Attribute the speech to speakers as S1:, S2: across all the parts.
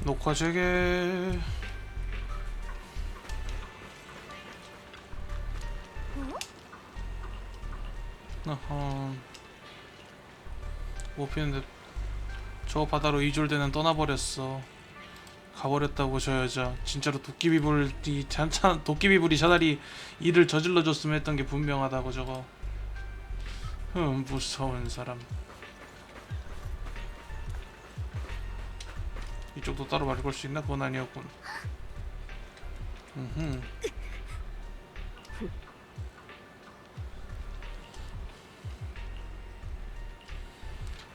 S1: 녹화 재개. 어허. 못 피는데 저 바다로 이졸대는 떠나버렸어. 가버렸다고 저 여자. 진짜로 도끼비불이 차라리 일을 저질러줬으면 했던 게 분명하다고 저거. 무서운 사람. 이쪽도 따로 말을 걸 수 있나? 그건 아니었군.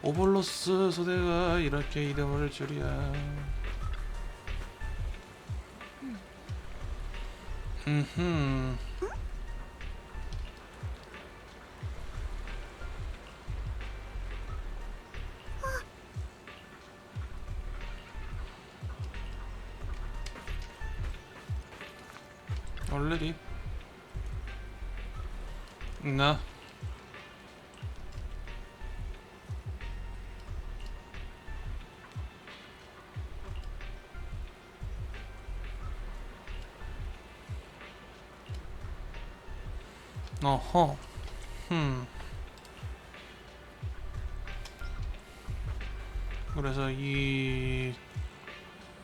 S1: 오볼로스 소대가 이렇게 이름을 줄이야. 얼레리 나 어허 그래서 이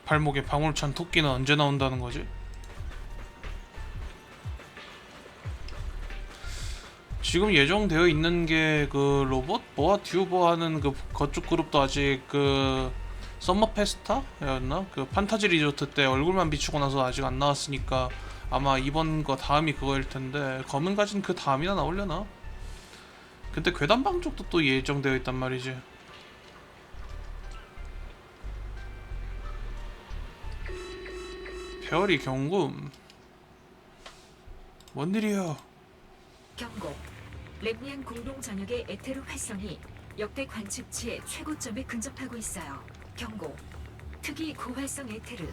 S1: 발목에 방울 찬 토끼는 언제 나온다는 거지? 지금 예정되어 있는 게 그 로봇 보아 듀버 하는 그 그쪽 그룹도 아직 그 썸머 페스타였나? 그 판타지 리조트 때 얼굴만 비추고 나서 아직 안 나왔으니까 아마 이번 거 다음이 그거일 텐데 검은 가진 그 다음이나 나오려나? 근데 괴담방 쪽도 또 예정되어 있단 말이지. 별이 경금. 뭔 일이야?
S2: 경고. 렘니안 공동 전역의 에테르 활성이 역대 관측치의 최고점에 근접하고 있어요. 경고. 특이 고활성 에테르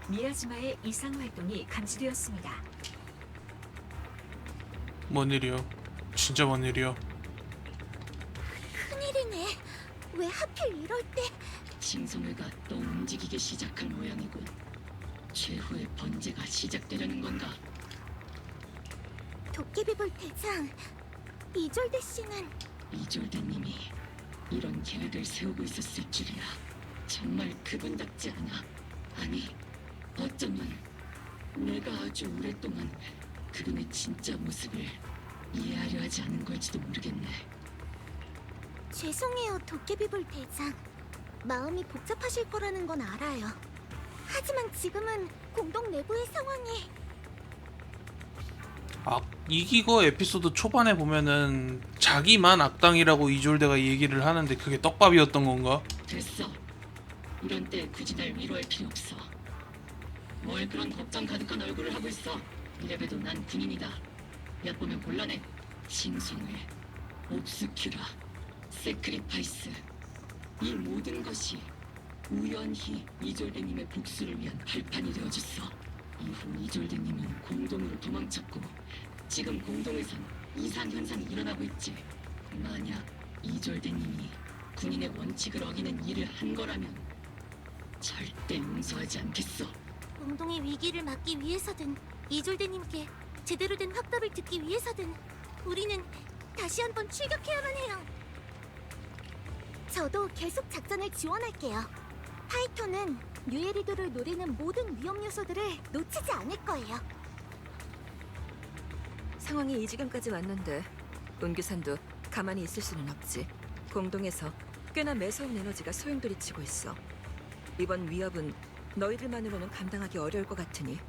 S2: 미야지마의 이상 활동이 감지되었습니다.
S1: 뭔 일이야? 진짜 뭔 일이야?
S3: 큰일이네. 왜 하필 이럴 때?
S4: 싱성회가 또 움직이기 시작할 모양이군. 최후의 번제가 시작되려는 건가?
S3: 도깨비볼 대장, 이졸데 씨는
S4: 이졸대님이 이런 계획을 세우고 있었을 줄이야. 정말 그분답지 않아. 아니, 어쩌면 내가 아주 오랫동안 그분의 진짜 모습을 이해하려 하지 않은 걸지도 모르겠네.
S3: 죄송해요, 도깨비볼 대장. 마음이 복잡하실 거라는 건 알아요. 하지만 지금은 공동 내부의 상황이
S1: 이기거 에피소드 초반에 보면은 자기만 악당이라고 이졸대가 얘기를 하는데 그게 떡밥이었던 건가?
S4: 됐어. 이런 때 굳이 날 위로할 필요 없어. 뭘 그런 걱정 가득한 얼굴을 하고 있어. 이래봬도 난 군인이다. 얕보면 곤란해. 싱송회, 옵스큐라, 세크리파이스. 이 모든 것이 우연히 이졸대님의 복수를 위한 발판이 되어줬어. 이후 이졸대님은 공동으로 도망쳤고 지금 공동에선 이상현상이 일어나고 있지. 만약 이졸대님이 군인의 원칙을 어기는 일을 한 거라면 절대 용서하지 않겠어.
S3: 공동의 위기를 막기 위해서든 이졸데님께 제대로 된 확답을 듣기 위해서든 우리는 다시 한번 출격해야만 해요. 저도 계속 작전을 지원할게요. 파이터는 뉴에리도를 노리는 모든 위험 요소들을 놓치지 않을 거예요.
S5: 상황이 이 지경까지 왔는데 은규산도 가만히 있을 수는 없지. 공동에서 꽤나 매서운 에너지가 소용돌이치고 있어. 이번 위협은 너희들만으로는 감당하기 어려울 것 같으니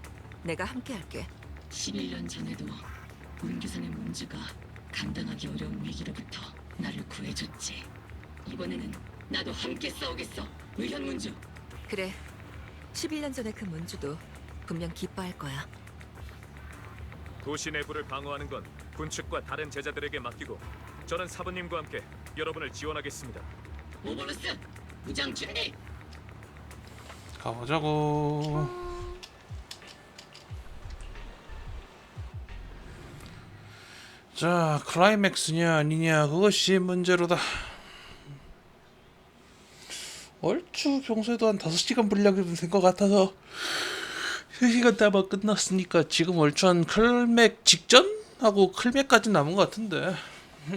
S5: 내가 함께할게.
S4: 11년 전에도 문규산의 문주가 감당하기 어려운 위기로부터 나를 구해줬지. 이번에는 나도 함께 싸우겠어. 의현문주.
S5: 그래, 11년 전의 그 문주도 분명 기뻐할 거야.
S6: 도시 내부를 방어하는 건 군측과 다른 제자들에게 맡기고 저는 사부님과 함께 여러분을 지원하겠습니다.
S4: 오버로스 무장 준비.
S1: 가보자고. 자, 클라이맥스냐 아니냐 그것이 문제로다. 얼추 아주 평소에도 한 5시간 분량이 된 것 같아서 3시간 따마 끝났으니까 지금 얼추 한 클맥 직전? 하고 클맥까지 남은 것 같은데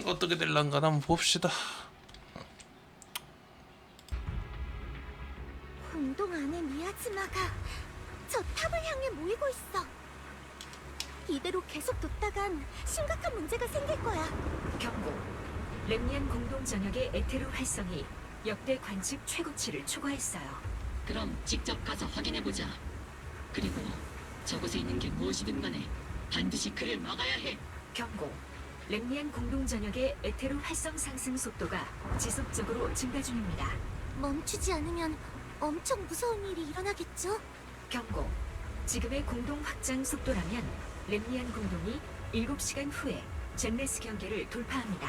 S1: 어떻게 될란가 한번 봅시다.
S3: 공동 안에 미야즈마가 저 탑을 향해 모이고 있어. 이대로 계속 뒀다간 심각한 문제가 생길 거야.
S2: 경고. 렘니안 공동 전역의 에테르 활성이 역대 관측 최고치를 초과했어요.
S4: 그럼 직접 가서 확인해보자. 그리고 저곳에 있는 게 무엇이든 간에 반드시 그를 막아야 해.
S2: 경고. 렘니안 공동 전역의 에테르 활성 상승 속도가 지속적으로 증가 중입니다.
S3: 멈추지 않으면 엄청 무서운 일이 일어나겠죠?
S2: 경고. 지금의 공동 확장 속도라면 렘니안 공동이 7시간 후에 젠네스 경계를 돌파합니다.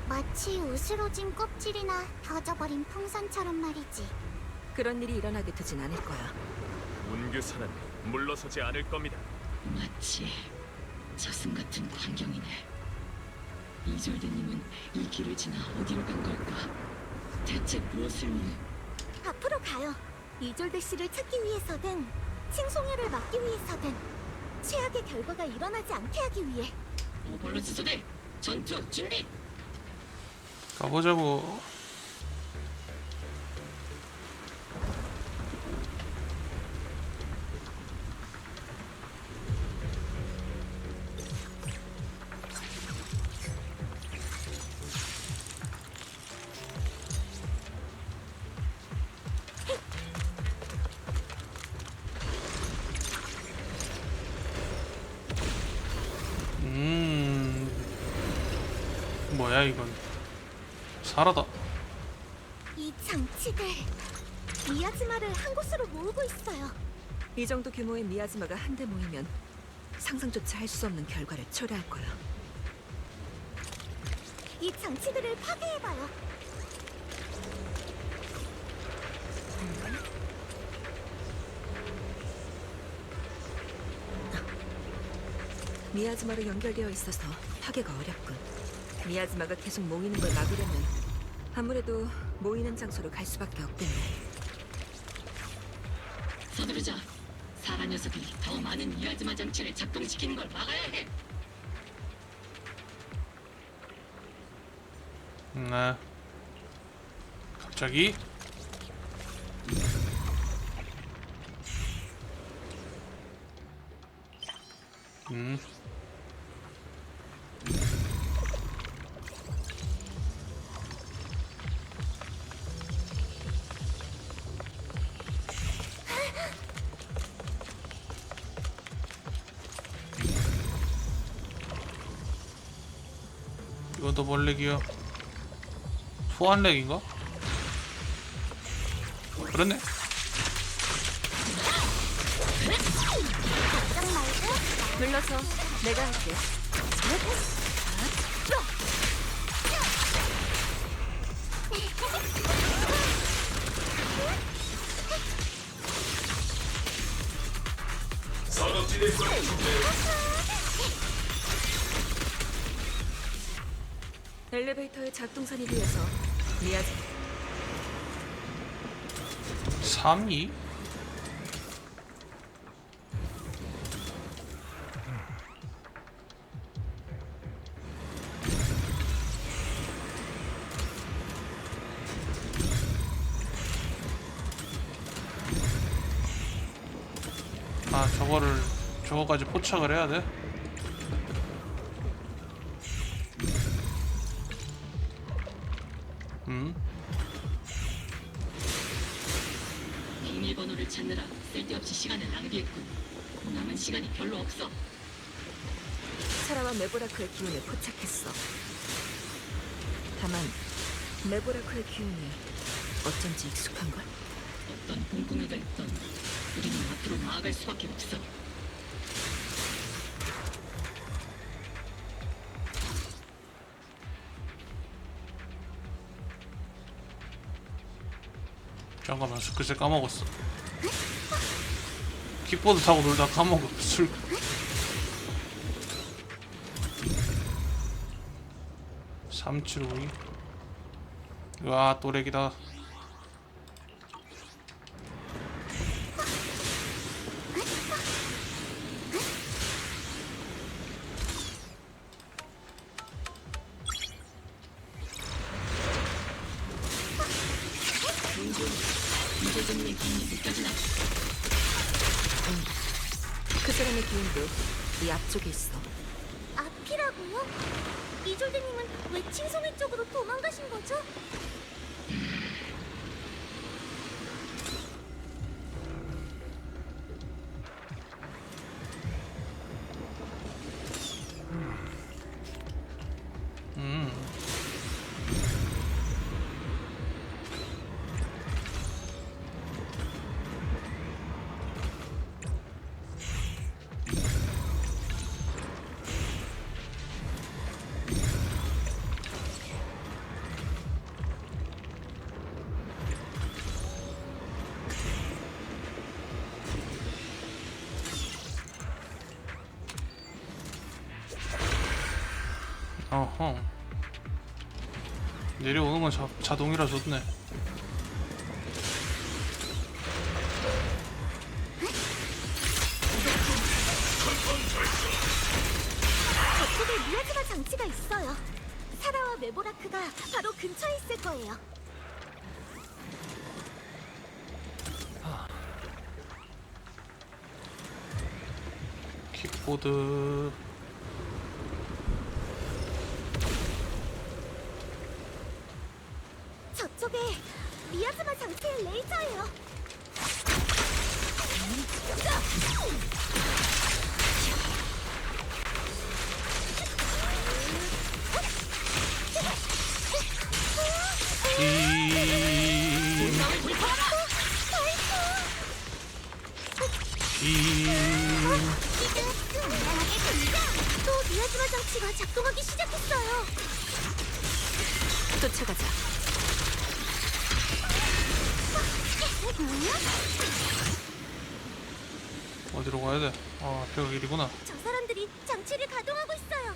S3: 마치 으스러진 껍질이나 터져버린 풍선처럼 말이지.
S5: 그런 일이 일어나게 두진 않을 거야.
S6: 운규사는 물러서지 않을 겁니다.
S4: 마치 저승 같은 광경이네. 이졸드님은 이 길을 지나 어디로 간 걸까? 대체 무엇을...
S3: 앞으로 가요. 이졸데 씨를 찾기 위해서든 칭송회를 막기 위해서든 최악의 결과가 일어나지 않게 하기 위해.
S4: 오벌로스 소대 전투 준비!
S1: 가보자고. 뭐야 이건? 사라다.
S3: 이 장치들 미야즈마를 한 곳으로 모으고 있어요.
S5: 이 정도 규모의 미야즈마가 한데 모이면 상상조차 할 수 없는 결과를 초래할 거야.
S3: 이 장치들을 파괴해봐요.
S5: 미야즈마로 연결되어 있어서 파괴가 어렵군. 미야즈마가 계속 모이는 걸 막으려면 아무래도 모이는 장소로 갈 수밖에 없겠네.
S4: 서두르자. 사라 녀석이 더 많은 미아즈마 장치를 작동시키는 걸 막아야 해.
S1: 네. 갑자기? 이것도 뭘 렉이야? 소환 렉인가? 그러네.
S3: 걱정 말고.
S5: 불러서 내가 할게. 엘리베이터의 작동선이 비어서 미야즈
S1: 3이? 아 저거까지 포착을 해야 돼?
S4: 비밀번호를 찾느라 쓸데없이 시간을 낭비했군. 남은 시간이 별로 없어.
S5: 사라와 메보라크의 기운을 포착했어. 다만 메보라크의 기운이 어쩐지 익숙한걸?
S4: 어떤 공공의가 있던 우리는 앞으로 나아갈 수밖에 없어.
S1: 잠깐만 글쎄 까먹었어. 킥보드 타고 놀다 까먹었어. 3752. 와 또렉이다.
S4: 이조대님의 기운이 느껴지나?
S5: 그 사람의 기운도 이 앞쪽에 있어.
S3: 앞이라고요? 이졸대님은 왜 칭송이 쪽으로 도망가신 거죠?
S1: 음. 어허. 내려오는 건 자동이라 좋네.
S3: 저쪽에 미야즈마 장치가 있어요. 사라와 메보라크가 바로 근처에 있을 거예요.
S1: 킥보드.
S3: 저쪽에 미야즈마 장치의 레이저예요. 또 미야즈마 장치가 작동하기 시작했어요.
S5: 쫓아가자.
S1: 어디로 가야 돼? 아, 벽 길이구나.
S3: 저 사람들이 장치를 가동하고 있어요.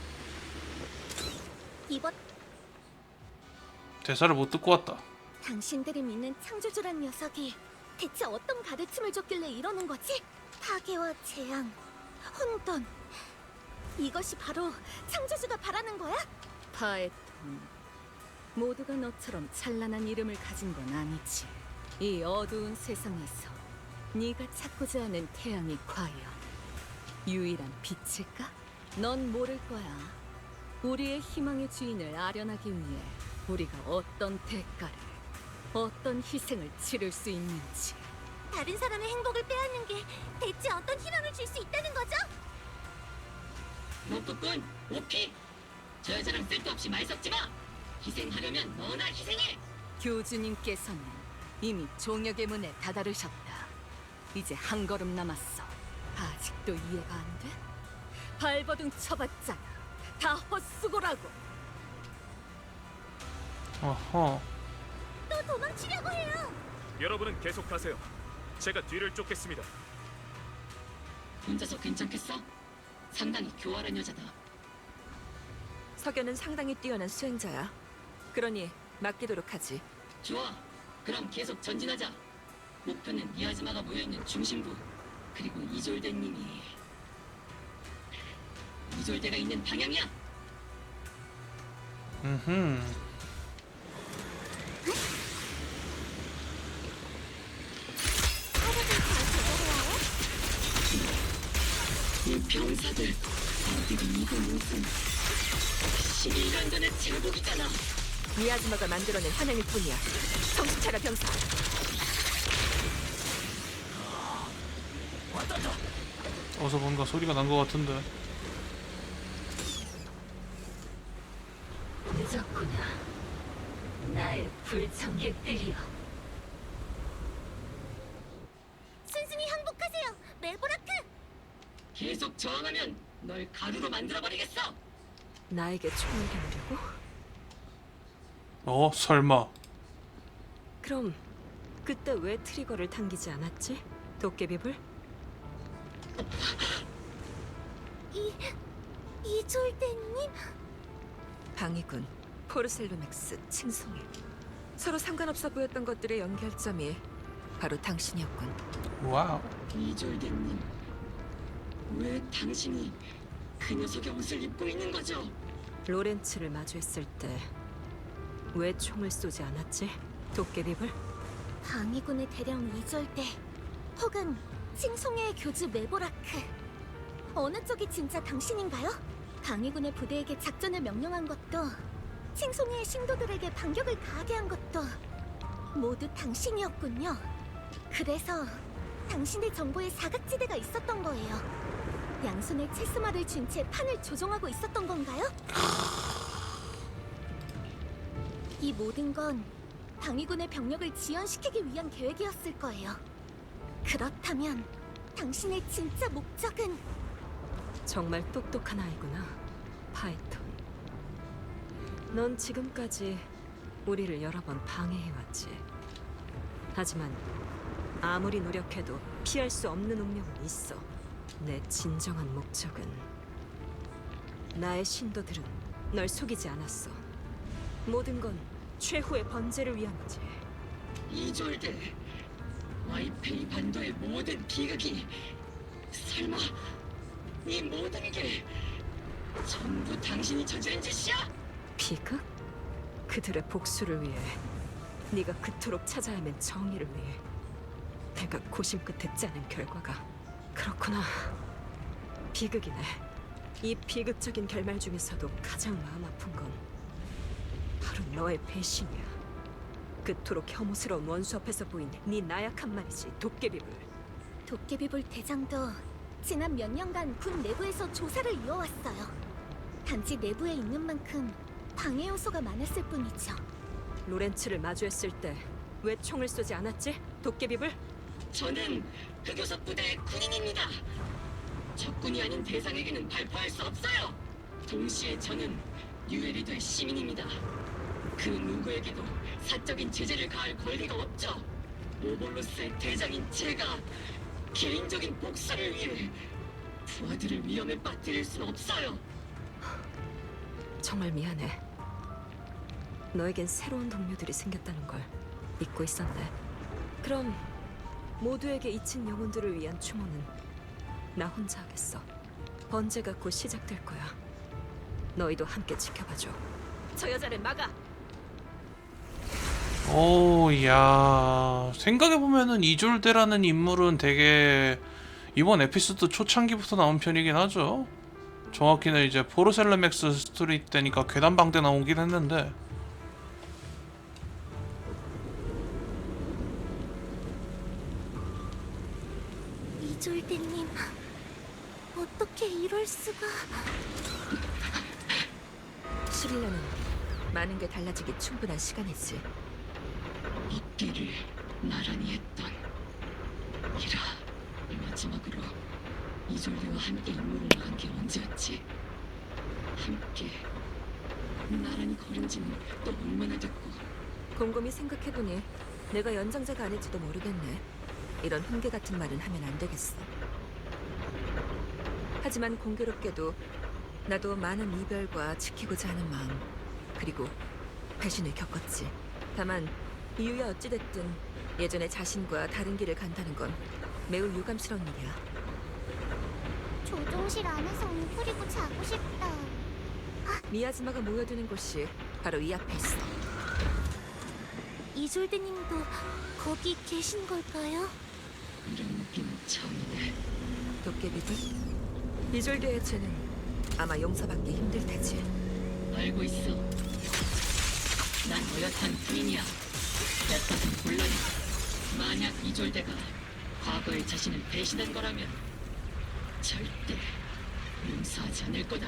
S3: 이번
S1: 대사를 못 듣고 왔다.
S3: 당신들이 믿는 창조주란 녀석이 대체 어떤 가르침을 줬길래 이러는 거지? 파괴와 재앙, 혼돈. 이것이 바로 창조주가 바라는 거야?
S7: 파에톤, 모두가 너처럼 찬란한 이름을 가진 건 아니지. 이 어두운 세상에서 네가 찾고자 하는 태양이 과연 유일한 빛일까? 넌 모를 거야. 우리의 희망의 주인을 아련하기 위해 우리가 어떤 대가를, 어떤 희생을 치를 수 있는지.
S3: 다른 사람의 행복을 빼앗는 게 대체 어떤 희망을 줄 수 있다는 거죠?
S4: 목국군 오피. 저 여자랑 쓸데없이 말 섞지 마. 희생하려면 너나 희생해.
S7: 교주님께서는 이미 종역의 문에 다다르셨다. 이제 한 걸음 남았어. 아직도 이해가 안 돼? 발버둥 쳐봤잖아. 다 헛수고라고.
S1: 어허.
S3: 또 도망치려고 해요.
S6: 여러분은 계속하세요. 제가 뒤를 쫓겠습니다.
S4: 혼자서 괜찮겠어? 상당히 교활한 여자다.
S5: 석연은 상당히 뛰어난 수행자야. 그러니 맡기도록 하지.
S4: 좋아. 그럼 계속 전진하자. 목표는 미야즈마가 모여있는 중심부. 그리고 이졸대님이 이졸대가 있는 방향이야.
S1: 음흠.
S4: 이 병사들 어디든 이거 무슨 11년 전의 제복이잖아.
S5: 미야즈마가 만들어낸 환영일 뿐이야. 정신 차려, 병사.
S1: 어서 뭔가 소리가 난 것 같은데.
S2: 늦었구나. 나의 불청객들이여.
S3: 순순히 항복하세요, 메보라크.
S4: 계속 저항하면 널 가루로 만들어버리겠어.
S5: 나에게 총을 겨누려고?
S1: 어, 설마.
S5: 그럼 그때 왜 트리거를 당기지 않았지? 도깨비불?
S3: 이졸대님?
S5: 방위군, 포르셀로맥스, 칭송일. 서로 상관없어 보였던 것들의 연결점이 바로 당신이었군.
S1: 와우.
S4: 이졸대님, 왜 당신이 그 녀석의 옷을 입고 있는 거죠?
S5: 로렌츠를 마주했을 때 왜 총을 쏘지 않았지? 도깨비불?
S3: 방위군의 대령 이졸대 혹은 칭송의 교주 메보라크, 어느 쪽이 진짜 당신인가요? 방위군의 부대에게 작전을 명령한 것도 칭송의 신도들에게 반격을 가하게 한 것도 모두 당신이었군요. 그래서 당신의 정보에 사각지대가 있었던 거예요. 양손에 체스마를 쥔 채 판을 조종하고 있었던 건가요? 이 모든 건 방위군의 병력을 지연시키기 위한 계획이었을 거예요. 그렇다면 당신의 진짜 목적은
S5: 정말 똑똑한 아이구나, 파이톤. 넌 지금까지 우리를 여러 번 방해해왔지. 하지만 아무리 노력해도 피할 수 없는 운명은 있어. 내 진정한 목적은 나의 신도들은 널 속이지 않았어. 모든 건 최후의 번제를 위함이지.
S4: 이졸대, 와이페이 반도의 모든 비극이 설마 이 모든 게 전부 당신이 저지른 짓이야?
S5: 비극? 그들의 복수를 위해, 네가 그토록 찾아야 하는 정의를 위해 내가 고심 끝에 짜낸 결과가 그렇구나. 비극이네. 이 비극적인 결말 중에서도 가장 마음 아픈 건 바로 너의 배신이야. 그토록 혐오스러운 원수 앞에서 보인 네 나약한 말이지, 도깨비불.
S3: 도깨비불 대장도 지난 몇 년간 군 내부에서 조사를 이어왔어요. 단지 내부에 있는 만큼 방해 요소가 많았을 뿐이죠.
S5: 로렌츠를 마주했을 때 왜 총을 쏘지 않았지, 도깨비불?
S4: 저는 흑요석 부대의 군인입니다. 적군이 아닌 대상에게는 발포할 수 없어요. 동시에 저는 뉴에리도의 시민입니다. 그 누구에게도 사적인 제재를 가할 권리가 없죠. 오볼로스의 대장인 제가 개인적인 복수를 위해 부하들을 위험에 빠뜨릴 수는 없어요.
S5: 정말 미안해. 너에겐 새로운 동료들이 생겼다는 걸 잊고 있었네. 그럼 모두에게 잊힌 영혼들을 위한 추모는 나 혼자 하겠어. 번제가 곧 시작될 거야. 너희도 함께 지켜봐줘. 저 여자를 막아!
S1: 오, 야, 생각해보면은 이졸데라는 인물은 되게 이번 에피소드 초창기부터 나온 편이긴 하죠. 정확히는 이제 포르셀레맥스 스토리 때니까 괴담방 때 나오긴 했는데.
S3: 이졸대님, 어떻게 이럴 수가...
S5: 11년은 많은 게 달라지기 충분한 시간이지.
S4: 어깨를 나란히 했던 이라, 마지막으로 이졸대와 함께 임무를 나간 게 언제였지? 함께 나란히 걸은 지는 또 얼마나 됐고.
S5: 곰곰이 생각해보니 내가 연장자가 아닐지도 모르겠네. 이런 훈계 같은 말은 하면 안 되겠어. 하지만 공교롭게도 나도 많은 이별과 지키고자 하는 마음, 그리고 배신을 겪었지. 다만 이유야 어찌됐든 예전의 자신과 다른 길을 간다는 건 매우 유감스러운 일이야.
S3: 조종실 안에서 웅크리고 자고 싶다.
S5: 미아즈마가 모여드는 곳이 바로 이 앞에 있어.
S3: 이졸대님도 거기 계신 걸까요?
S4: 이런 느낌은 처음이네.
S5: 도깨비들? 이졸드의 죄는 아마 용서받기 힘들 테지.
S4: 알고 있어. 난 어엿한 군인이야. 얕같은 곤란해. 만약 이졸대가 과거의 자신을 배신한 거라면 절대 용서하지 않을 거다.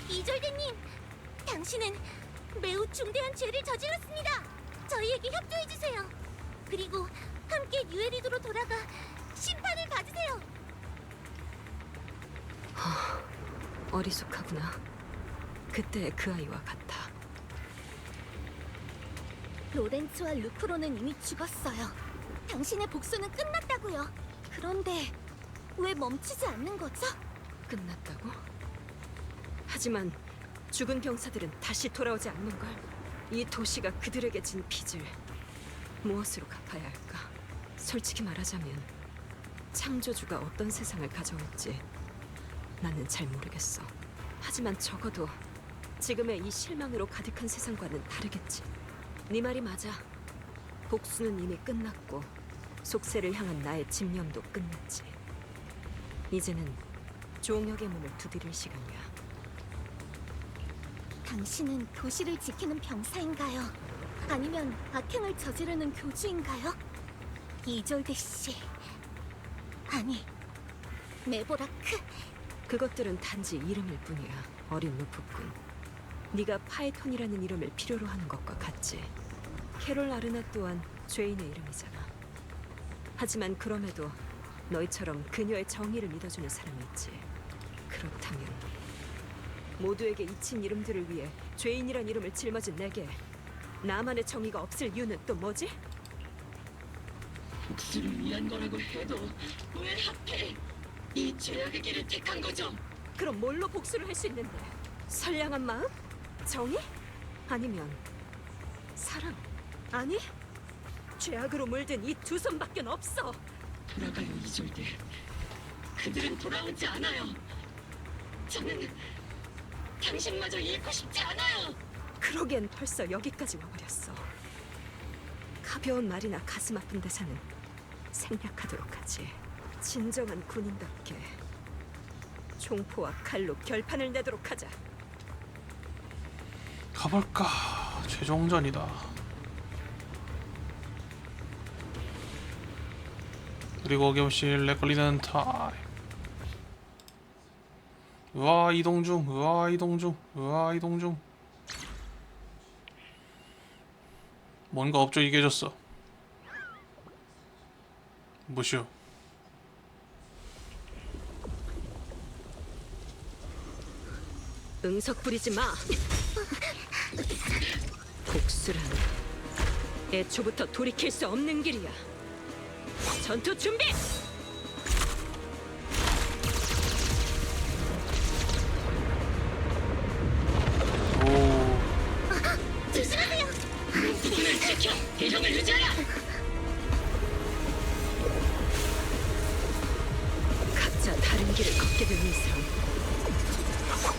S3: 이졸대님, 당신은 매우 중대한 죄를 저질렀습니다. 저희에게 협조해주세요. 그리고 함께 뉴에리도로 돌아가 심판을 받으세요.
S5: 어리숙하구나. 그때의 그 아이와 같아.
S3: 로렌츠와 루크로는 이미 죽었어요. 당신의 복수는 끝났다고요. 그런데 왜 멈추지 않는 거죠?
S5: 끝났다고? 하지만 죽은 병사들은 다시 돌아오지 않는걸. 이 도시가 그들에게 진 빚을 무엇으로 갚아야 할까? 솔직히 말하자면 창조주가 어떤 세상을 가져올지 나는 잘 모르겠어. 하지만 적어도 지금의 이 실망으로 가득한 세상과는 다르겠지. 네 말이 맞아. 복수는 이미 끝났고 속세를 향한 나의 집념도 끝났지. 이제는 종혁의 몸을 두드릴 시간이야.
S3: 당신은 도시를 지키는 병사인가요? 아니면 악행을 저지르는 교주인가요? 이졸드 씨. 아니, 메보라크.
S5: 그것들은 단지 이름일 뿐이야, 어린 노프꾼. 네가 파이톤이라는 이름을 필요로 하는 것과 같지. 캐롤 아르나 또한 죄인의 이름이잖아. 하지만 그럼에도 너희처럼 그녀의 정의를 믿어주는 사람이 있지. 그렇다면 모두에게 잊힌 이름들을 위해 죄인이란 이름을 짊어진 내게 나만의 정의가 없을 이유는 또 뭐지?
S4: 복수를 위한 거라고 해도 왜 하필 이 죄악의 길을 택한 거죠?
S5: 그럼 뭘로 복수를 할 수 있는데? 선량한 마음? 정의? 아니면 사랑? 아니? 죄악으로 물든 이 두 손밖에 없어.
S4: 돌아가요, 이졸드. 그들은 돌아오지 않아요. 저는 당신마저 잃고 싶지 않아요.
S5: 그러기엔 벌써 여기까지 와버렸어. 가벼운 말이나 가슴 아픈 대사는 생략하도록 하지. 진정한 군인답게 총포와 칼로 결판을 내도록 하자.
S1: 가볼까. 최종전이다. 그리고 어김없이 렉 걸리는 타임. 으아 이동 중. 으아 이동 중. 으아 이동 중. 뭔가 업적이 깨졌어. 뭐시오?
S5: 응석 부리지 마. 복수란 애초부터 돌이킬 수 없는 길이야. 전투 준비!
S1: 오.
S3: 조심하세요.
S4: 눈을 지켜 대형을 유지하라.
S5: 각자 다른 길을 걷게 된 이상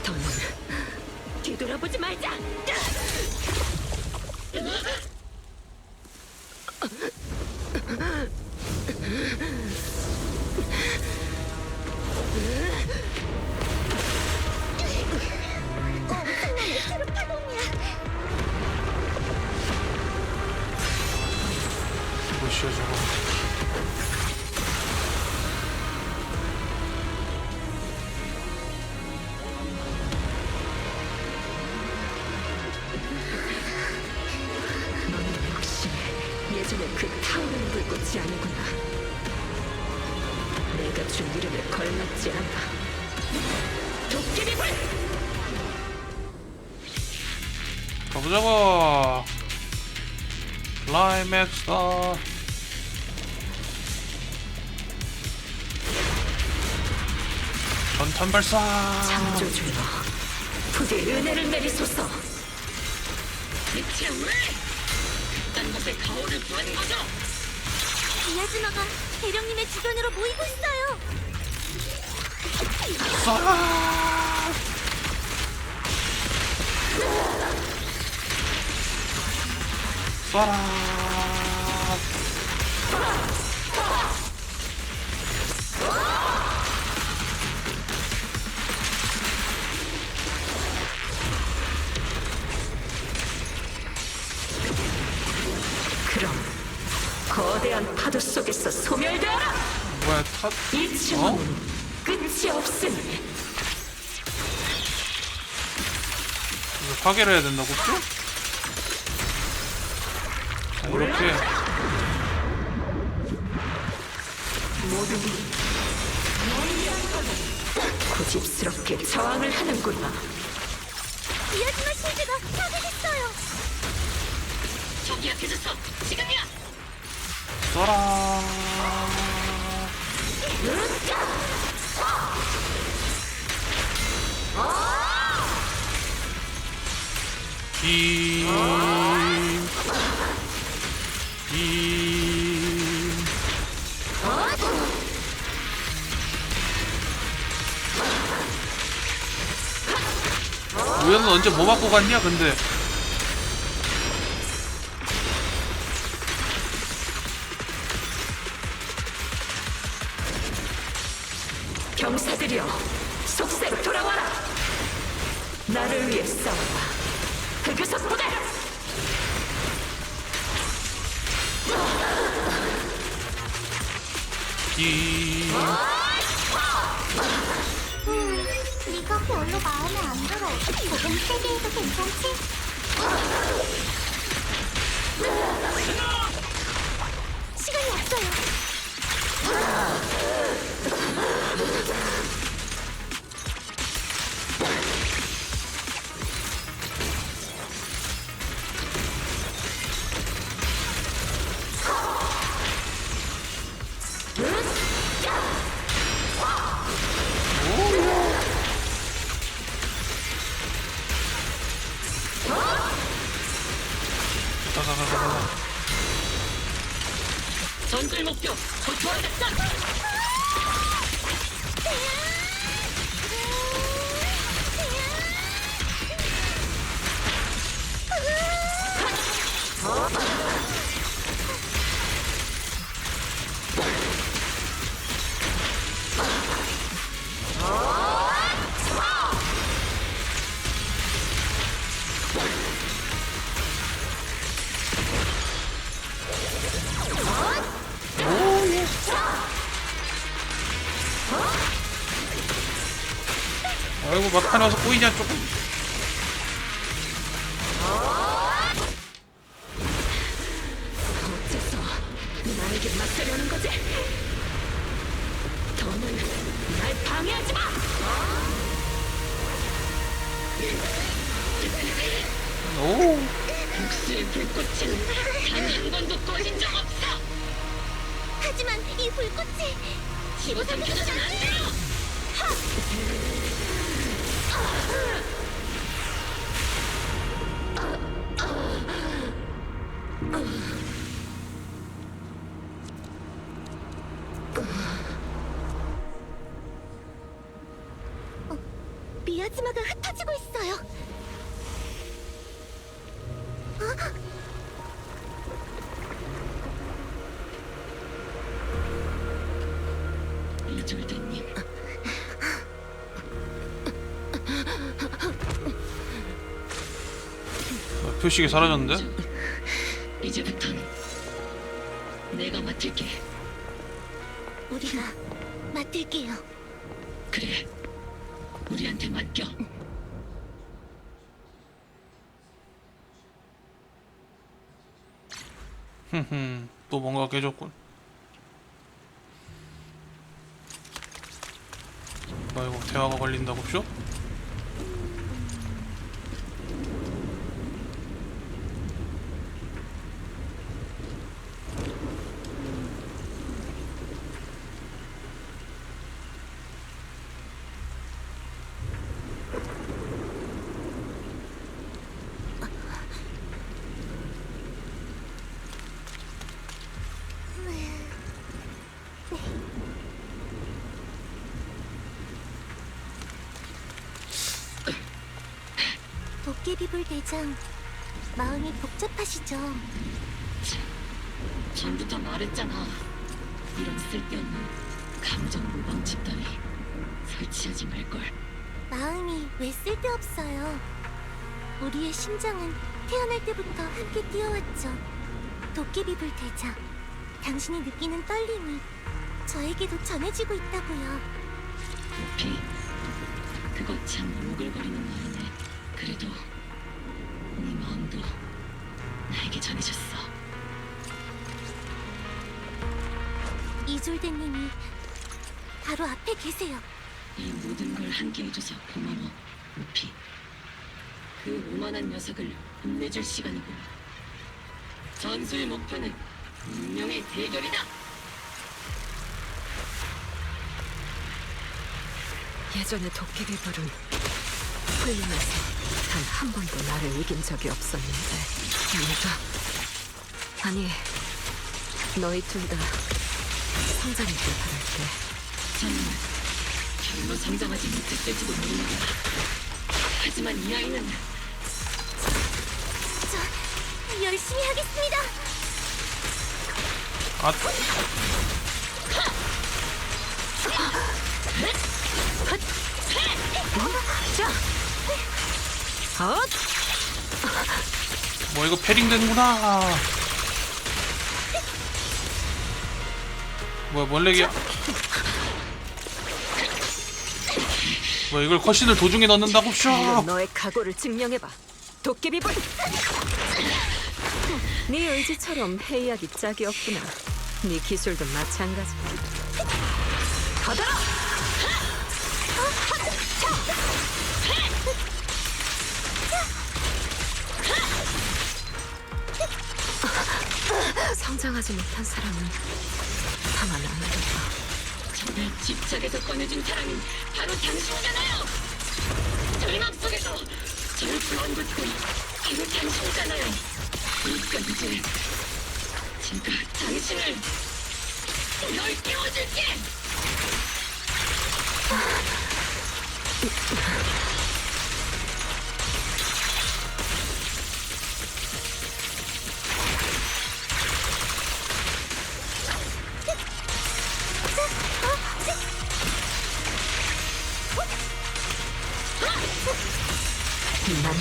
S5: 더는 뒤돌아보지 말자.
S3: 엄청난 에테르 파동이야.
S1: 뭐시오 저거?
S5: 너는 역시 예전에 그 타오르는 불꽃이 아니구나. 내가 준 이름에 걸맞지 않아. 도깨비 불!
S1: 가보자고. 클라이맥스다. 전탄 발사.
S5: 창조주여, 부디 은혜를 내리소서.
S4: 대체 왜 그딴 곳에 가오를 구한 거죠?
S3: 미야즈마가 대령님의 주변으로 모이고 있어요.
S1: 쏴라. 쏴라.
S5: 그럼 거대한 파도 속에서 소멸되어라.
S1: 뭐야 타?
S5: 이 증오는 끝이 없으니.
S1: 이거 파괴를 해야 된다고 또? 이렇게
S5: 모두 고집스럽게 저항을 하는구나.
S3: 미야즈마 실드가 파괴됐어요.
S4: 저기 약해졌어. 지금이야.
S1: 쏴라. 힘. 우연은 언제 뭐 맞고 갔냐 근데.
S5: 병사들이여, 속세로 돌아와라. 나를 위해 싸워라. 흑유석 부대.
S1: 이
S3: 네가 별로 마음에 안 들어. 조금 세게 해도 괜찮지? 시간이 없어요.
S1: 가가가가가.
S4: 전술 목표 초토화됐다.
S1: 아이고 막판에 와서 꼬이냐 조금.
S5: 어째서 나에게 맞서려는 거지? 더는 날 방해하지 마.
S1: 오.
S4: 복수의 불꽃은 단 한 번도 꺼진 적 없어.
S3: 하지만 이 불꽃이
S4: 집어삼켜서는 안 돼요.
S3: 미야즈마가 흩어지고 있어요.
S4: 이졸대님,
S1: 표식이 사라졌는데?
S4: 이제부턴 내가 맡을게.
S3: 우리가 맡을게요.
S4: 그래, 우리한테 맡겨.
S1: 흠흠. 또 뭔가 깨졌군. 아이고 대화가 걸린다고 쇼?
S3: 도깨비불 대장, 마음이 복잡하시죠?
S4: 전부터 말했잖아. 이런 쓸데없는 감정 모방집 따위 설치하지 말걸.
S3: 마음이 왜 쓸데없어요? 우리의 심장은 태어날 때부터 함께 뛰어왔죠. 도깨비불 대장, 당신이 느끼는 떨림이 저에게도 전해지고 있다고요.
S4: 피, 그거 참 오글거리는 말이네. 그래도 네 마음도 나에게 전해졌어.
S3: 이졸대님이 바로 앞에 계세요.
S4: 이 모든 걸 함께 해줘서 고마워, 루피. 그 오만한 녀석을 혼내줄 시간이고, 전술 목표는 운명의 대결이다.
S5: 예전에 도깨비불은 풀리면서 단 한 번도 나를 이긴 적이 없었는데 네가 아니 너희 둘 다 성장했길 바랄게.
S4: 정말 별로 성장하지 못했을지도 모른다. 하지만 이 아이는
S3: 저 열심히 하겠습니다.
S1: 아 뭐 이거 패링 되는구나. 뭐야 원래기야? 뭐 이걸 컷신을 도중에 넣는다고? 샤!
S5: 너의 각오를 증명해봐. 도깨비불. 네 의지처럼 회의하기 짝이 없구나. 네 기술도 마찬가지. 받아라. 성장하지 못한 사람은 가만 안 둬.
S4: 정말 집착에서 꺼내준 사랑은 바로 당신이잖아요. 절망 속에서 저를 구한 것도 바로 당신이잖아요. 그러니까 이제 제가 당신을 널 깨워줄게.
S5: 나는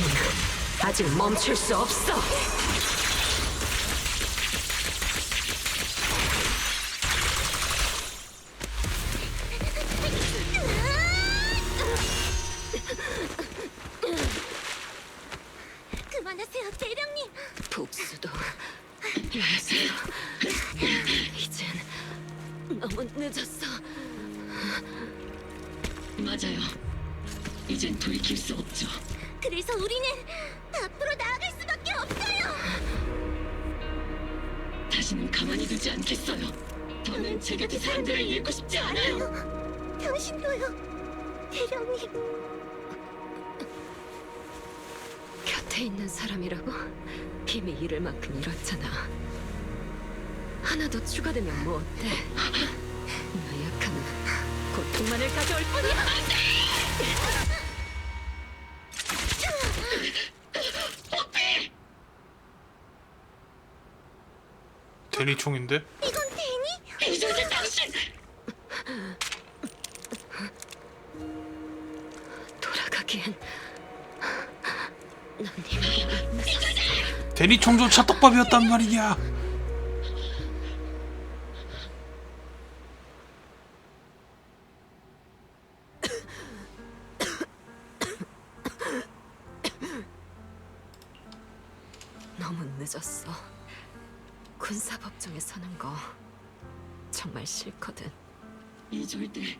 S5: 아직 멈출 수 없어.
S3: 그만하세요, 대령님.
S5: 복수도 용서도 이젠 너무 늦었어.
S4: 맞아요. 이젠 돌이킬 수 없죠.
S3: 그래서 우리는 앞으로 나아갈 수밖에 없어요.
S4: 다시는 가만히 두지 않겠어요. 더는 제 곁에 사람들을 잃고 싶지 않아요.
S3: 당신도요, 대령님.
S5: 곁에 있는 사람이라고 이미 잃을 만큼 잃었잖아. 하나 더 추가되면 뭐 어때? 나약함은 고통만을 가져올 뿐이야.
S1: 대리총인데?
S3: 이건 데니?
S4: 이제 당신
S5: 돌아가기엔 난 이미
S1: 대리총조차 떡밥이었단 말이냐?
S5: 너무 늦었어. 군사법정에 서는 거 정말 싫거든.
S4: 이졸들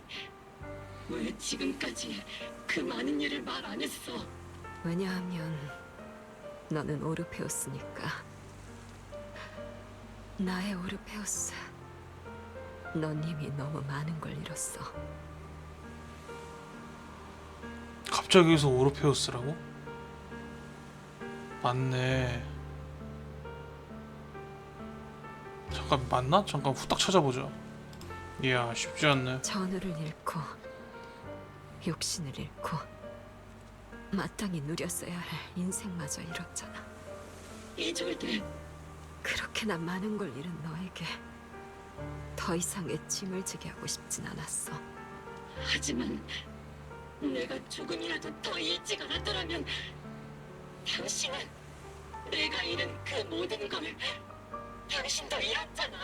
S4: 왜 지금까지 그 많은 일을 말 안 했어?
S5: 왜냐하면 너는 오르페우스니까. 나의 오르페우스. 넌 이미 너무 많은 걸 잃었어.
S1: 갑자기 여기서 오르페우스라고? 맞네. 잠깐 맞나? 잠깐 후딱 찾아보자. 이야 쉽지 않네.
S5: 전우를 잃고 욕심을 잃고 마땅히 누렸어야 할 인생마저 잃었잖아.
S4: 이졸들
S5: 그렇게나 많은 걸 잃은 너에게 더 이상의 짐을 지게 하고 싶진 않았어.
S4: 하지만 내가 조금이라도 더 일찍 알았더라면 당신은 내가 잃은 그 모든 걸 당신도 잃었잖아.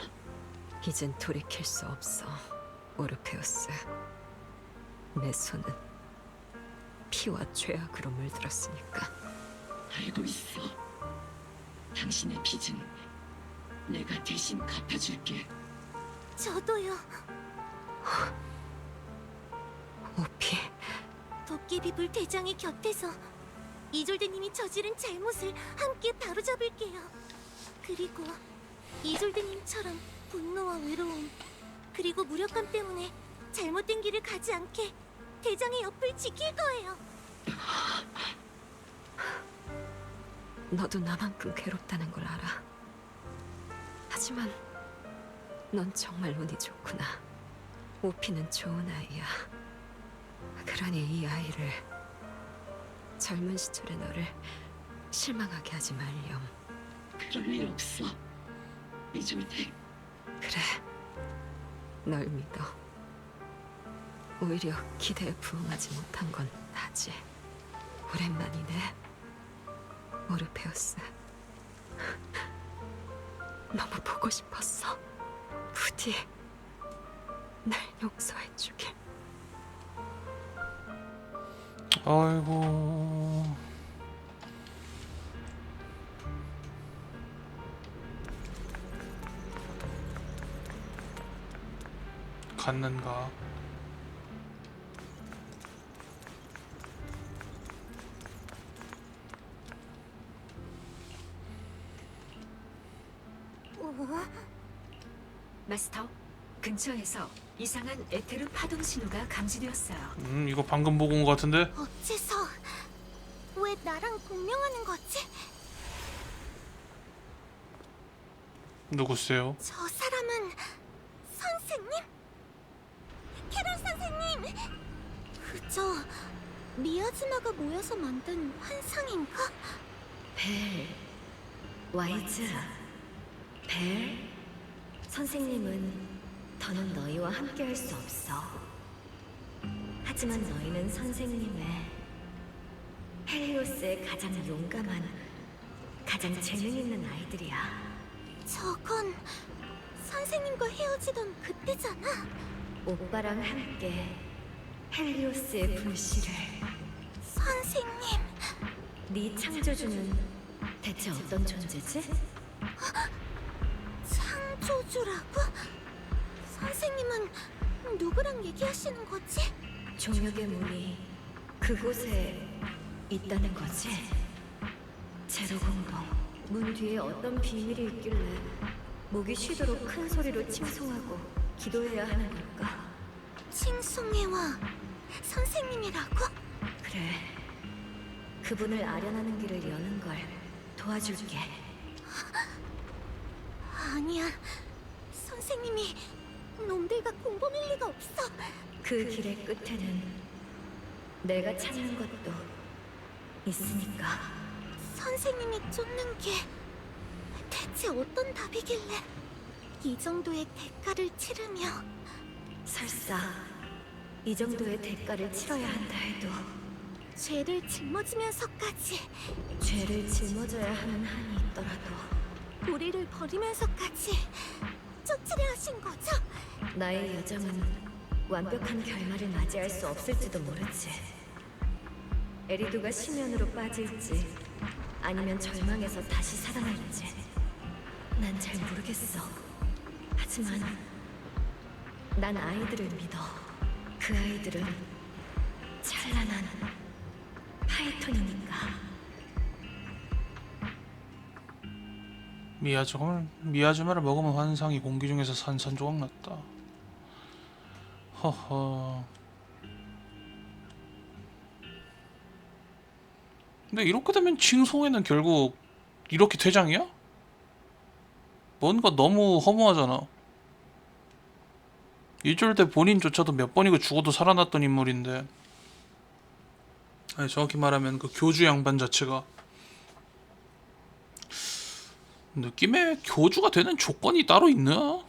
S5: 이젠 돌이킬 수 없어, 오르페우스. 내 손은 피와 죄악으로 물들었으니까.
S4: 알고 있어. 당신의 빚은 내가 대신 갚아줄게.
S3: 저도요.
S5: 오피,
S3: 도깨비불 대장의 곁에서 이졸드님이 저지른 잘못을 함께 바로잡을게요. 그리고 이졸드님처럼 분노와 외로움 그리고 무력감 때문에 잘못된 길을 가지 않게 대장의 옆을 지킬 거예요.
S5: 너도 나만큼 괴롭다는 걸 알아. 하지만 넌 정말 운이 좋구나. 오피는 좋은 아이야. 그러니 이 아이를, 젊은 시절의 너를 실망하게 하지 말렴.
S4: 그럴 일 없어. 이졸들
S5: 그래, 널 믿어. 오히려 기대에 부응하지 못한 건 타지. 오랜만이네. 모르페우스. 너무 보고 싶었어. 부디 날 용서해주게.
S1: 아이고. 갔는가?
S2: 마스터, 근처에서 이상한 에테르 파동 신호가 감지되었어요.
S1: 이거 방금 보고 온 것 같은데?
S3: 어째서 왜 나랑 공명하는 거지?
S1: 누구세요?
S3: 저 사람은 선생님? 캐롤 선생님! 그저 미아즈마가 모여서 만든 환상인가?
S8: 벨, 와이즈, 벨, 선생님은 더는 너희와 함께할 수 없어. 하지만 너희는 선생님의 헬리오스의 가장 용감한, 가장 재능 있는 아이들이야.
S3: 저건 선생님과 헤어지던 그때잖아.
S8: 오빠랑 함께 헬리오스의 불씨를.
S3: 선생님,
S8: 네 창조주는 대체 어떤 존재지?
S3: 창조주라고? 선생님은 누구랑 얘기하시는 거지?
S8: 종역의 문이 그곳에 있다는 거지? 제로공동 문 뒤에 어떤 비밀이 있길래 목이 쉬도록 큰 소리로 칭송하고 기도해야 하는 걸까?
S3: 칭송해와 선생님이라고?
S8: 그래, 그분을 아련하는 길을 여는 걸 도와줄게.
S3: 아니야, 선생님이 놈들과 공범일 리가 없어.
S8: 그 길의 끝에는 내가 찾는 것도 있으니까.
S3: 선생님이 쫓는 게 대체 어떤 답이길래 이 정도의 대가를 치르며.
S8: 설사 이 정도의 대가를 치러야 한다 해도
S3: 죄를 짊어지면서까지,
S8: 죄를 짊어져야 하는 한이 있더라도
S3: 우리를 버리면서까지 쫓으려 하신 거죠?
S8: 나의 여정은 완벽한 결말을 맞이할 수 없을지도 모르지. 에리두가 심연으로 빠질지 아니면 절망해서 다시 살아날지 난 잘 모르겠어. 하지만 난 아이들을 믿어. 그 아이들은 찬란한 파이톤이니까.
S1: 미아즈마를 먹으면 환상이 공기 중에서 산산조각 났다. 허허. 근데 이렇게 되면 칭송에는 결국 이렇게 퇴장이야? 뭔가 너무 허무하잖아. 일주일 때 본인조차도 몇 번이고 죽어도 살아났던 인물인데, 아니 정확히 말하면 그 교주 양반 자체가 느낌에 교주가 되는 조건이 따로 있나?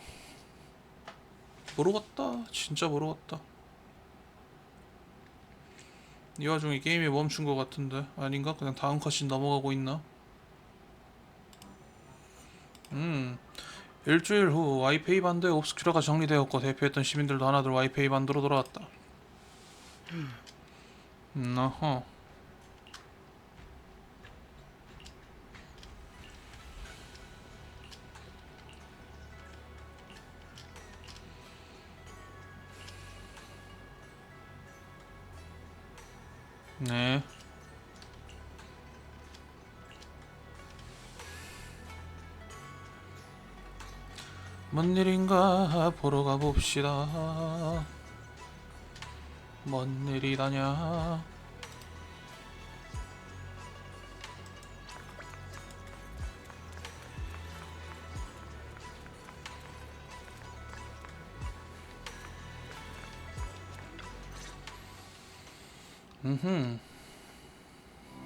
S1: 모르겠다. 진짜 모르겠다. 이 와중에 게임이 멈춘 것 같은데 아닌가? 그냥 다음 컷신 넘어가고 있나? 일주일 후 와이페이 반도의 옵스큐라가 정리되었고 대피했던 시민들도 하나둘 와이페이 반도로 돌아왔다. 어허. 네. 뭔 일인가 보러 가봅시다. 뭔 일이다냐.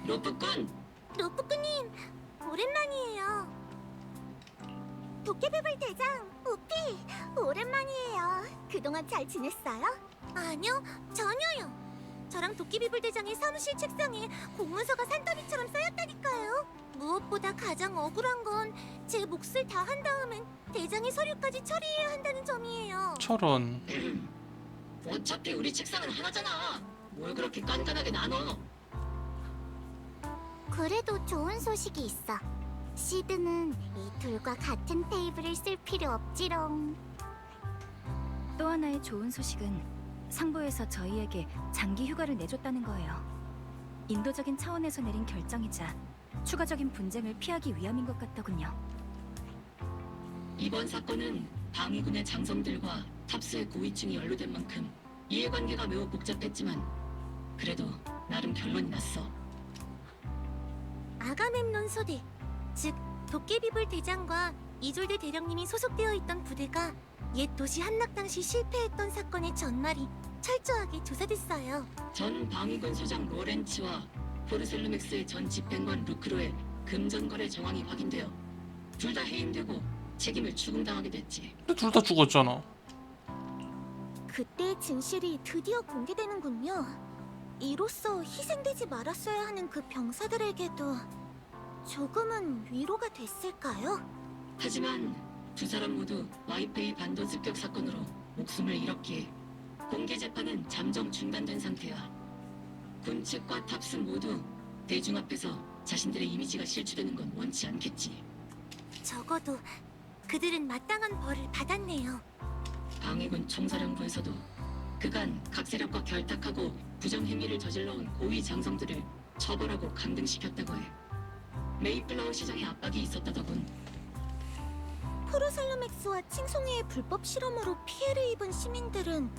S4: 로프꾼,
S3: 로프꾸님, 오랜만이에요. 도깨비불 대장, 우피, 오랜만이에요. 그동안 잘 지냈어요? 아니요, 전혀요. 저랑 도끼비불 대장의 사무실 책상에 공문서가 산더미처럼 쌓였다니까요. 무엇보다 가장 억울한 건 제 몫을 다 한 다음엔 대장의 서류까지 처리해야 한다는 점이에요.
S1: 저런.
S4: 어차피 우리 책상은 하나잖아. 뭘 그렇게 깐깐하게 나눠?
S3: 그래도 좋은 소식이 있어. 시드는 이 둘과 같은 테이블을 쓸 필요 없지롱.
S8: 또 하나의 좋은 소식은 상부에서 저희에게 장기 휴가를 내줬다는 거예요. 인도적인 차원에서 내린 결정이자 추가적인 분쟁을 피하기 위함인 것 같더군요.
S4: 이번 사건은 방위군의 장성들과 탑스의 고위층이 연루된 만큼 이해관계가 매우 복잡했지만 그래도 나름 결론이 났어.
S3: 아가멤논 소대, 즉 도깨비불 대장과 이졸대 대령님이 소속되어 있던 부대가 옛 도시 함락 당시 실패했던 사건의 전말이 철저하게 조사됐어요.
S4: 전 방위군 소장 로렌츠와 포르셀루맥스의 전 집행관 루크로의 금전거래 정황이 확인되어 둘 다 해임되고 책임을 추궁당하게 됐지.
S1: 근데 둘 다 죽었잖아.
S3: 그때의 진실이 드디어 공개되는군요. 이로써 희생되지 말았어야 하는 그 병사들에게도 조금은 위로가 됐을까요?
S4: 하지만 두 사람 모두 와이페이 반도 습격 사건으로 목숨을 잃었기에 공개 재판은 잠정 중단된 상태야. 군 측과 탑스 모두 대중 앞에서 자신들의 이미지가 실추되는 건 원치 않겠지.
S3: 적어도 그들은 마땅한 벌을 받았네요.
S4: 방위군 총사령부에서도 그간 각 세력과 결탁하고 부정행위를 저질러온 고위 장성들을 처벌하고 강등시켰다고 해. 메이플라워 시장에 압박이 있었다더군.
S3: 포르살로맥스와 칭송이의 불법 실험으로 피해를 입은 시민들은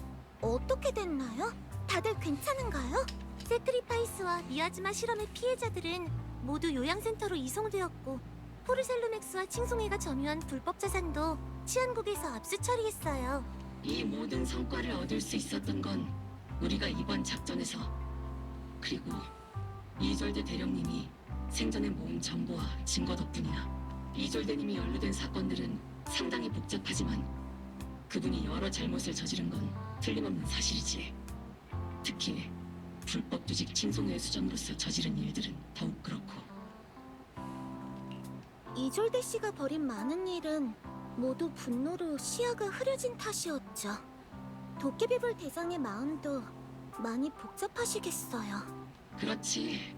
S3: 어떻게 됐나요? 다들 괜찮은가요? 세크리파이스와 미아즈마 실험의 피해자들은 모두 요양센터로 이송되었고 포르살로맥스와 칭송이가 점유한 불법 자산도 치안국에서 압수 처리했어요.
S4: 이 모든 성과를 얻을 수 있었던 건 우리가 이번 작전에서, 그리고 이졸대 대령님이 생전에 모은 정보와 증거 덕분이야. 이졸대님이 연루된 사건들은 상당히 복잡하지만 그분이 여러 잘못을 저지른 건 틀림없는 사실이지. 특히 불법 조직 칭송회의 수장으로서 저지른 일들은 더욱 그렇고.
S3: 이졸대 씨가 벌인 많은 일은 모두 분노로 시야가 흐려진 탓이었죠. 도깨비불 대장의 마음도 많이 복잡하시겠어요.
S4: 그렇지.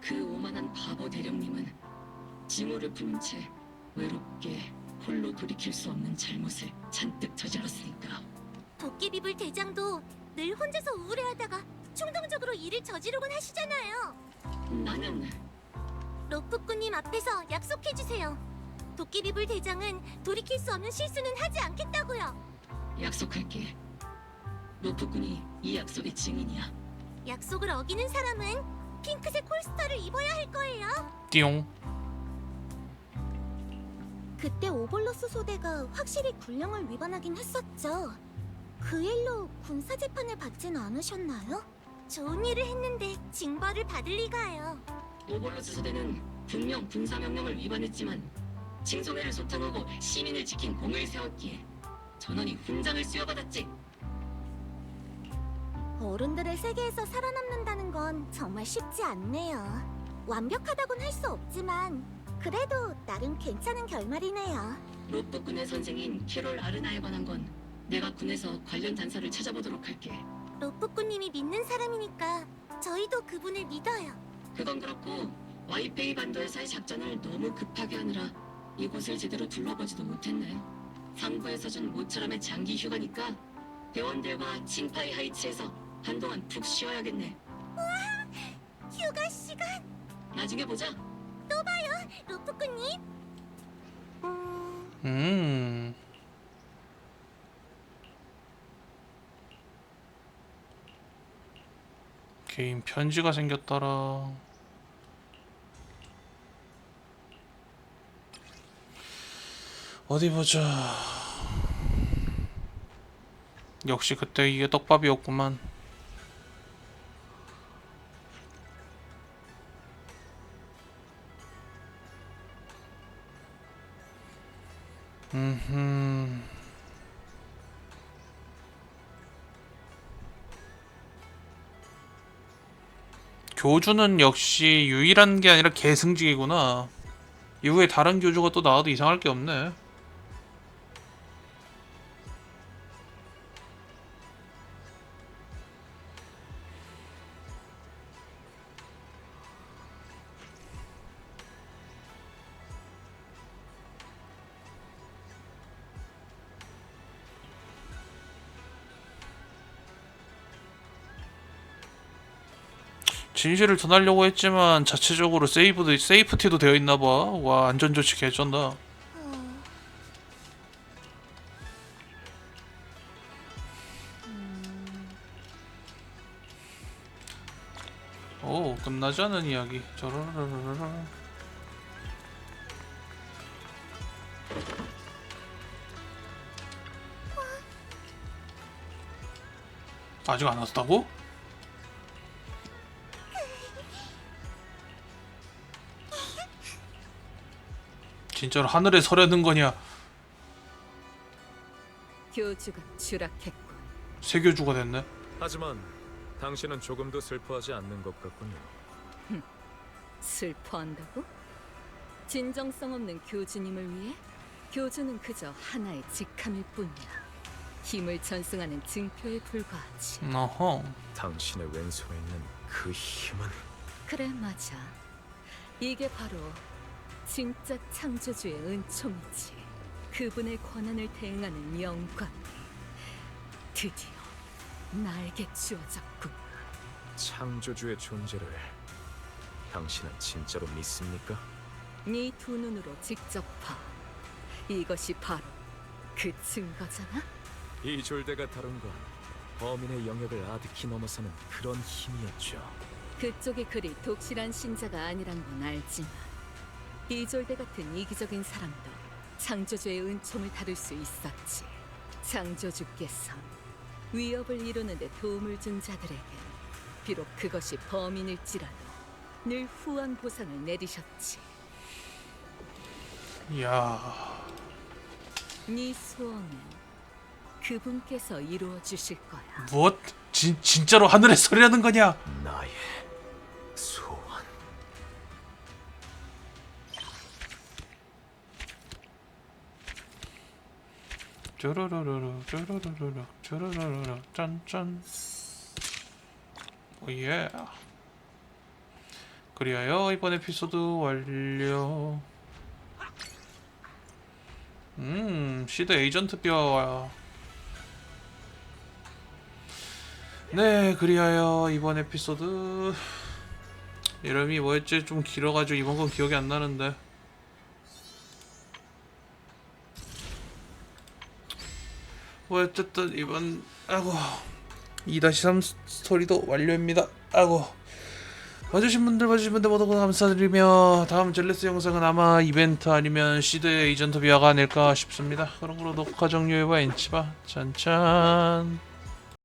S4: 그 오만한 바보 대령님은 징후를 품은 채 외롭게 홀로 돌이킬 수 없는 잘못을 잔뜩 저질렀으니까.
S3: 도깨비불 대장도 늘 혼자서 우울해하다가 충동적으로 일을 저지르곤 하시잖아요.
S4: 나는
S3: 로프꾸님 앞에서 약속해주세요. 도깨비불 대장은 돌이킬 수 없는 실수는 하지 않겠다고요.
S4: 약속할게. 로프군이 이 약속의 증인이야.
S3: 약속을 어기는 사람은 핑크색 콜스터를 입어야 할 거예요.
S1: 띠용.
S3: 그때 오볼로스 소대가 확실히 군령을 위반하긴 했었죠. 그 일로 군사 재판을 받진 않으셨나요? 좋은 일을 했는데 징벌을 받을 리가요.
S4: 오볼로스 소대는 분명 군사명령을 위반했지만 칭송회를 소탕하고 시민을 지킨 공을 세웠기에 전원이 훈장을 수여받았지.
S3: 어른들의 세계에서 살아남는다는 건 정말 쉽지 않네요. 완벽하다곤 할 수 없지만 그래도 나름 괜찮은 결말이네요.
S4: 로프군의 선생인 캐롤 아르나에 관한 건 내가 군에서 관련 단서를 찾아보도록 할게.
S3: 로프꾸님이 믿는 사람이니까 저희도 그분을 믿어요.
S4: 그건 그렇고 와이페이 반도에서의 작전을 너무 급하게 하느라 이곳을 제대로 둘러보지도 못했네. 상부에서 준 모처럼의 장기 휴가니까 대원들과 칭파이 하이츠에서 한동안 푹 쉬어야겠네.
S3: 휴가 시간
S4: 나중에 보자.
S3: 또 봐요, 로프꾸님.
S1: 개인 편지가 생겼더라. 어디 보자. 역시 그때 이게 떡밥이었구만. 음. 교주는 역시 유일한 게 아니라 계승직이구나. 이후에 다른 교주가 또 나와도 이상할 게 없네. 진실을 전하려고 했지만 자체적으로 세이프티도 되어 있나 봐. 와, 안전 조치 개쩐다. 오, 끝나지 않은 이야기. 저러르르르. 아직 안 왔다고? 진짜로 하늘에 서려는 거냐?
S7: 교주가 추락했군.
S1: 세교주가 됐네.
S6: 하지만 당신은 조금도 슬퍼하지 않는 것 같군요.
S7: 슬퍼한다고? 진정성 없는 교주님을 위해? 교주는 그저 하나의 직함일 뿐이야. 힘을 전승하는 증표에 불과하지.
S1: 어허.
S6: 당신의 왼손에 있는 그 힘은
S7: 그래, 맞아. 이게 바로 진짜 창조주의 은총이지. 그분의 권한을 대행하는 영광. 드디어 나에게 주어졌군.
S6: 창조주의 존재를 당신은 진짜로 믿습니까?
S7: 네 두 눈으로 직접 봐. 이것이 바로 그 증거잖아.
S6: 이 졸대가 다룬 건 범인의 영역을 아득히 넘어서는 그런 힘이었죠.
S7: 그쪽이 그리 독실한 신자가 아니란 건 알지만 이졸대 같은 이기적인 사람도 창조주의 은총을 다룰 수 있었지. 창조주께서 위협을 이루는 데 도움을 준 자들에게 비록 그것이 범인일지라도 늘 후한 보상을 내리셨지.
S1: 이야.
S7: 네 소원은 그분께서 이루어 주실 거야.
S1: 무엇? 진짜로 하늘에 서려는 거냐?
S6: 나의 소원.
S1: 쭈루루루루 쭈루루루루 쭈루루루루 짠짠. 오예. 그리하여 이번 에피소드 완료. 시드 에이전트 뼈. 네, 그리하여 이번 에피소드 이름이 뭐였지? 좀 길어가지고 이번 건 기억이 안 나는데. 뭐 어쨌든 이번 2-3 스토리도 완료입니다. 봐주신 분들 모두 감사드리며 다음 젤레스 영상은 아마 이벤트 아니면 시드 에이전트 비아가 아닐까 싶습니다. 그럼 녹화 종료해봐 인치바. 짠짠.